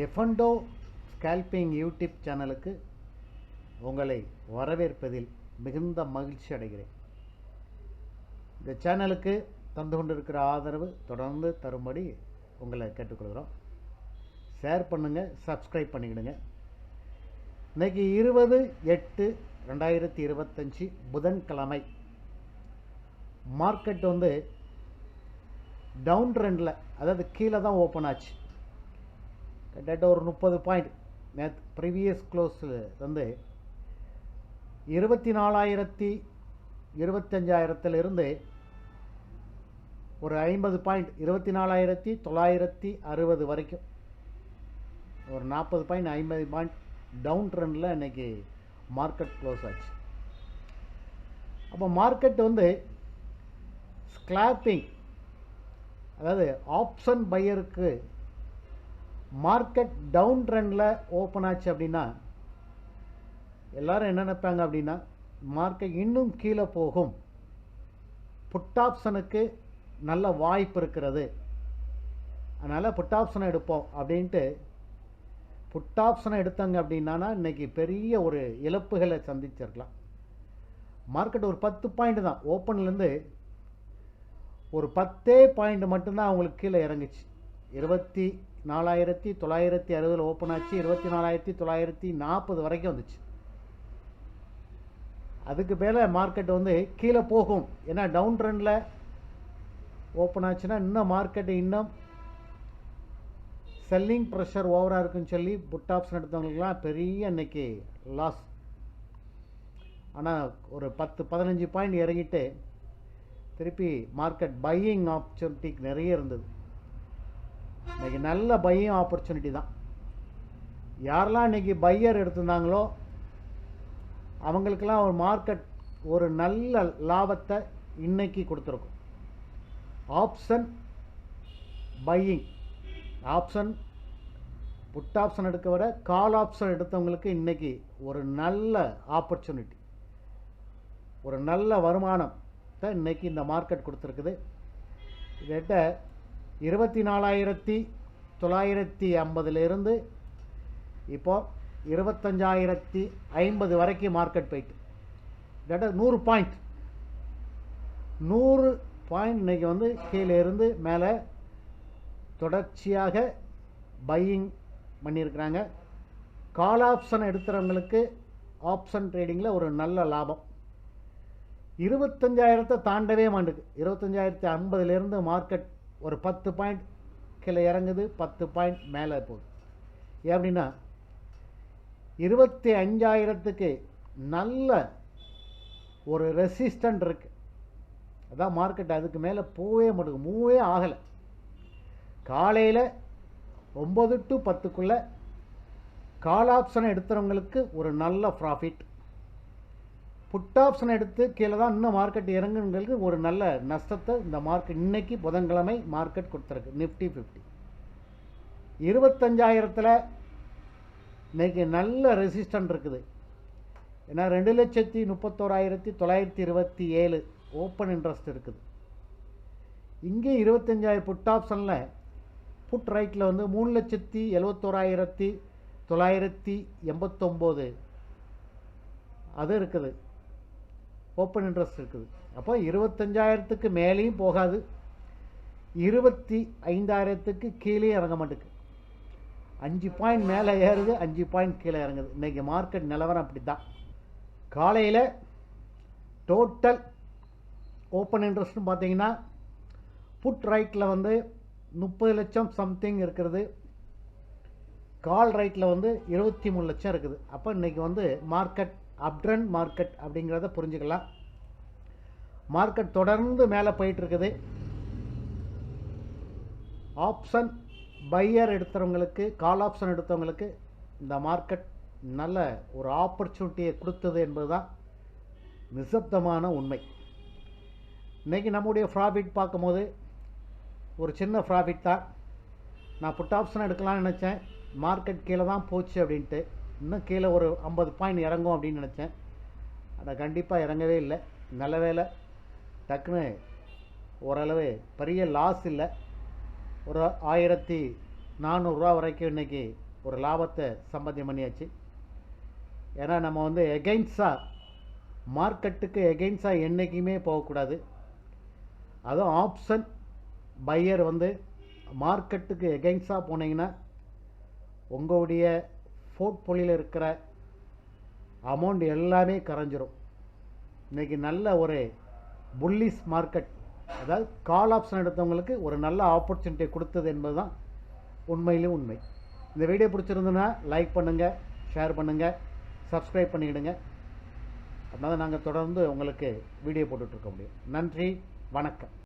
எஃப்என்டோ scalping YouTube சேனலுக்கு உங்களை வரவேற்பதில் மிகுந்த மகிழ்ச்சி அடைகிறேன். இந்த சேனலுக்கு தந்து கொண்டிருக்கிற ஆதரவு தொடர்ந்து தரும்படி உங்களை கேட்டுக்கொள்கிறோம். ஷேர் பண்ணுங்கள், சப்ஸ்கிரைப் பண்ணிக்கிடுங்க. இன்றைக்கி 20/8/2025 புதன்கிழமை. மார்க்கெட் டவுன் ட்ரெண்டில், அதாவது கீழே தான் ஓப்பன் ஆச்சு. கிட்டத்தட்ட ஒரு 30 பாயிண்ட் நேற்று ப்ரீவியஸ் க்ளோஸில் 24,025 ஒரு 50 பாயிண்ட் 24,960 வரைக்கும் ஒரு 40 பாயிண்ட் 50 பாயிண்ட் டவுன் ட்ரெண்டில் இன்றைக்கி மார்க்கெட் க்ளோஸ் ஆச்சு. அப்போ மார்க்கெட் ஸ்கிளாப்பிங், அதாவது ஆப்ஷன் பையருக்கு மார்க்கெட் டவுன் ட்ரெண்டில் ஓப்பன் ஆச்சு அப்படின்னா எல்லாரும் என்ன நினைப்பாங்க அப்படின்னா, மார்க்கெட் இன்னும் கீழே போகும், புட் ஆப்ஷனுக்கு நல்ல வாய்ப்பு இருக்கிறது, அதனால் புட் ஆப்ஷனை எடுப்போம் அப்படின்ட்டு புட் ஆப்ஷனை எடுத்தாங்க அப்படின்னா இன்றைக்கி பெரிய ஒரு இழப்புகளை சந்திச்சிருக்கலாம். மார்க்கெட் ஒரு 10 பாயிண்ட் தான் ஓப்பன்லேருந்து ஒரு 10 பாயிண்ட் மட்டும்தான் அவங்களுக்கு கீழே இறங்குச்சு. 24,960 ஓப்பன் ஆச்சு, 24,940 வரைக்கும் வந்துச்சு. அதுக்கு மேலே மார்க்கெட் கீழே போகும், ஏன்னா டவுன் ட்ரெண்டில் ஓப்பன் ஆச்சுன்னா இன்னும் மார்க்கெட்டு இன்னும் செல்லிங் ப்ரெஷர் ஓவராக இருக்குன்னு சொல்லி புட் ஆப்ஷன் எடுத்தவங்களுக்குலாம் பெரிய இன்னைக்கு லாஸ். ஆனால் ஒரு 10-15 பாயிண்ட் இறங்கிட்டு திருப்பி மார்க்கெட் பையிங் ஆப்பர்ச்சுனிட்டிக்கு நிறைய இருந்தது. இன்றைக்கி நல்ல பையிங் ஆப்பர்ச்சுனிட்டி தான். யாரெல்லாம் இன்றைக்கி பையர் எடுத்திருந்தாங்களோ அவங்களுக்கெல்லாம் ஒரு மார்க்கெட் ஒரு நல்ல லாபத்தை இன்னைக்கு கொடுத்துருக்கும். Option buying, option put option எடுக்க விட கால் ஆப்ஷன் எடுத்தவங்களுக்கு இன்றைக்கி ஒரு நல்ல ஆப்பர்ச்சுனிட்டி, ஒரு நல்ல வருமானத்தை இன்றைக்கி இந்த மார்க்கெட் கொடுத்துருக்குது. கிட்ட 24,950 இப்போது 25,050 வரைக்கும் மார்க்கெட் போயிட்டு கிட்ட 100 பாயிண்ட் இன்றைக்கி கீழே இருந்து மேலே தொடர்ச்சியாக பையிங் பண்ணியிருக்கிறாங்க. கால் ஆப்ஷன் எடுத்துகிறவங்களுக்கு ஆப்ஷன் ட்ரேடிங்கில் ஒரு நல்ல லாபம். 25,000 தாண்டவே மாட்டுக்கு. 25,050 மார்க்கெட் ஒரு 10 பாயிண்ட் கீழே இறங்குது, 10 பாயிண்ட் மேலே போகுது. ஏன் அப்படின்னா 25,000 நல்ல ஒரு ரெசிஸ்டன்ட் இருக்குது. அதான் மார்க்கெட் அதுக்கு மேலே போகவே மாட்டுக்கு, மூவே ஆகலை. காலையில் 9 to 10 கால் ஆப்ஷனை எடுத்துகிறவங்களுக்கு ஒரு நல்ல ப்ராஃபிட். புட் ஆப்ஷனை எடுத்து கீழே தான் இன்னும் மார்க்கெட் இறங்குங்களுக்கு ஒரு நல்ல நஷ்டத்தை இந்த மார்க்கெட் இன்னைக்கு புதன்கிழமை மார்க்கெட் கொடுத்துருக்கு. நிஃப்டி 50 25,000 இன்னைக்கு நல்ல ரெசிஸ்டன்ட் இருக்குது. ஏன்னா 2,31,927 ஓப்பன் இன்ட்ரெஸ்ட் இருக்குது. இங்கே 25,000 புட் ஆப்ஷனில் புட் ரைட்டில் 3,71,989 அது இருக்குது, ஓப்பன் இன்ட்ரெஸ்ட் இருக்குது. அப்போ 25,000 மேலேயும் போகாது, 25,000 கீழே இறங்க மாட்டுக்கு. 5 பாயிண்ட் மேலே ஏறுது, 5 பாயிண்ட் கீழே இறங்குது. இன்றைக்கி மார்க்கெட் நிலவரம் அப்படி தான். காலையில் டோட்டல் ஓப்பன் இன்ட்ரெஸ்ட்னு பார்த்தீங்கன்னா புட் ரைட்டில் 30 லட்சம் சம்திங் இருக்கிறது, கால் ரைட்டில் 23 லட்சம் இருக்குது. அப்போ இன்றைக்கி மார்க்கெட் அப்ட்ரெண்ட் மார்க்கெட் அப்படிங்கிறத புரிஞ்சுக்கலாம். மார்க்கெட் தொடர்ந்து மேலே போயிட்டுருக்குது. ஆப்ஷன் பையர் எடுத்தவங்களுக்கு, கால் ஆப்ஷன் எடுத்தவங்களுக்கு இந்த மார்க்கெட் நல்ல ஒரு ஆப்பர்ச்சுனிட்டியை கொடுத்தது என்பது தான் நிசப்தமான உண்மை. இன்றைக்கி நம்முடைய ப்ராஃபிட் பார்க்கும்போது ஒரு சின்ன ப்ராஃபிட் தான். நான் புட் ஆப்ஷன் எடுக்கலாம்னு நினச்சேன், மார்க்கெட் கீழே தான் போச்சு அப்படின்ட்டு. இன்னும் கீழே ஒரு 50 பாயிண்ட் இறங்கும் அப்படின்னு நினச்சேன். அதை கண்டிப்பாக இறங்கவே இல்லை. நல்ல வேலை, டக்குன்னு ஓரளவு பெரிய லாஸ் இல்லை. ஒரு 1,400 ரூபா வரைக்கும் இன்றைக்கி ஒரு லாபத்தை சம்பாத்தியம் பண்ணியாச்சு. ஏன்னா நம்ம வந்து எகெயின்ஸ்டாக மார்க்கெட்டுக்கு எகெயின்ஸ்டாக என்றைக்குமே போகக்கூடாது. அதுவும் ஆப்ஷன் பையர் வந்து மார்க்கெட்டுக்கு எகெயின்ஸ்டாக போனீங்கன்னா உங்களுடைய போர்ட்ஃபோலியோவில் இருக்கிற அமௌண்ட் எல்லாமே கரைஞ்சிரும். இன்றைக்கி நல்ல ஒரு புல்லிஷ் மார்க்கெட், அதாவது கால் ஆப்ஷன் எடுத்தவங்களுக்கு ஒரு நல்ல ஆப்பர்ச்சுனிட்டி கொடுத்தது என்பது தான் உண்மையிலும் உண்மை. இந்த வீடியோ பிடிச்சிருந்துன்னா லைக் பண்ணுங்கள், ஷேர் பண்ணுங்கள், சப்ஸ்கிரைப் பண்ணிக்கிடுங்க. அப்படின்னா தான் நாங்கள் தொடர்ந்து உங்களுக்கு வீடியோ போட்டுட்ருக்க முடியும். நன்றி, வணக்கம்.